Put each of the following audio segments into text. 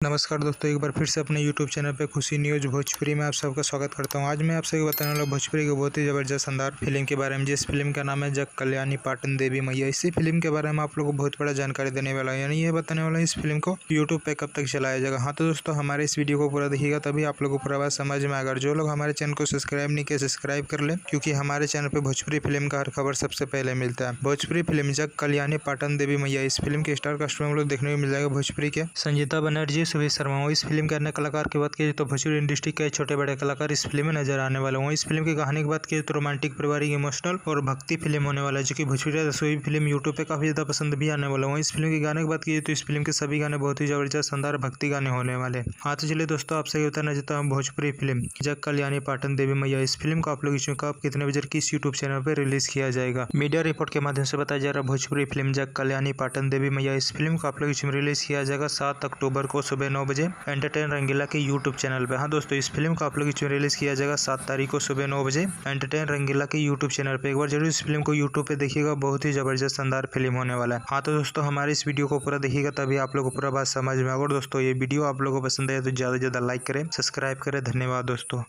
नमस्कार दोस्तों, एक बार फिर से अपने YouTube चैनल पे खुशी न्यूज़ भोजपुरी में आप सबका स्वागत करता हूं। आज मैं आप सबको बताने वाला भोजपुरी की बहुत ही ज़बरदस्त शानदार फिल्म के बारे में, जिस फिल्म का नाम है जग कल्याणी पाटन देवी मैया। इसी फिल्म के बारे में आप लोगों को बहुत बड़ा जानकारी देने वाला है, यानी ये बताने वाला है इस फिल्म को यूट्यूब पे कब तक चलाया जाएगा। हाँ तो दोस्तों, हमारे इस वीडियो को पूरा देखिएगा तभी आप लोगों को पूरा बात समझ में आएगा। जो लोग हमारे चैनल को सब्सक्राइब नहीं किए, सब्सक्राइब कर ले, क्योंकि हमारे चैनल पर भोजपुरी फिल्म का हर खबर सबसे पहले मिलता है। भोजपुरी फिल्म जग कल्याणी पाटन देवी मैया, इस फिल्म के स्टार कास्ट में हम लोग देखने को मिल जाएगा भोजपुरी के संजीता बनर्जी, सुबीर शर्मा। इस फिल्म के अन्य कलाकार की बात की तो भोजपुरी इंडस्ट्री के छोटे बड़े कलाकार इस फिल्म में नजर आने वाले हों। इस फिल्म की कहानी की बात की तो रोमांटिक, पारिवारिक, इमोशनल और भक्ति फिल्म होने वाला है, जो कि भोजपुरी रसोई फिल्म यूट्यूब पे काफी ज्यादा पसंद भी आने वाला है। इस फिल्म के गाने की बात की तो इस फिल्म के सभी गाने बहुत ही जबरदस्त शानदार भक्ति गाने होने वाले। हाँ तो चलिए दोस्तों, आपसे उतारना चाहता हूँ भोजपुरी फिल्म जग कल्याणी पाटन देवी मैया। इस फिल्म को आप लोग कब कितने बजे किस यूट्यूब चैनल पर रिलीज किया जाएगा। मीडिया रिपोर्ट के माध्यम से बताया जा रहा है भोजपुरी फिल्म जग कल्याणी पाटन देवी मैया, इस फिल्म को आप लोग रिलीज किया जाएगा 7 अक्टूबर को सुबह 9 बजे एंटरटेन रंगीला के यूट्यूब चैनल पे। हाँ दोस्तों, इस फिल्म को आप लोग रिलीज किया जाएगा 7 तारीख को सुबह 9 बजे एंटरटेन रंगीला के यूट्यूब चैनल पे। एक बार जरूर इस फिल्म को यूट्यूब पे देखिएगा, बहुत ही जबरदस्त शानदार फिल्म होने वाला है। हाँ तो दोस्तों, हमारे इस वीडियो को पूरा देखिएगा तभी आप लोगों को पूरा बात समझ में आएगा। और दोस्तों, ये वीडियो आप लोगों को पसंद आए तो ज्यादा से ज्यादा लाइक करें, सब्सक्राइब करें। धन्यवाद दोस्तों।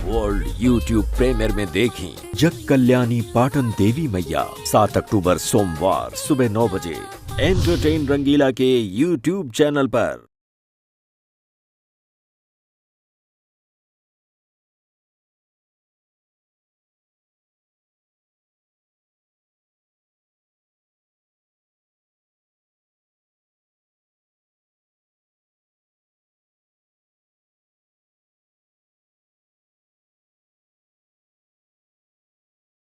वर्ल्ड यूट्यूब प्रीमियर में देखें जग कल्याणी पाटन देवी मैया 7 अक्टूबर सोमवार सुबह 9 बजे एंटरटेन रंगीला के यूट्यूब चैनल पर।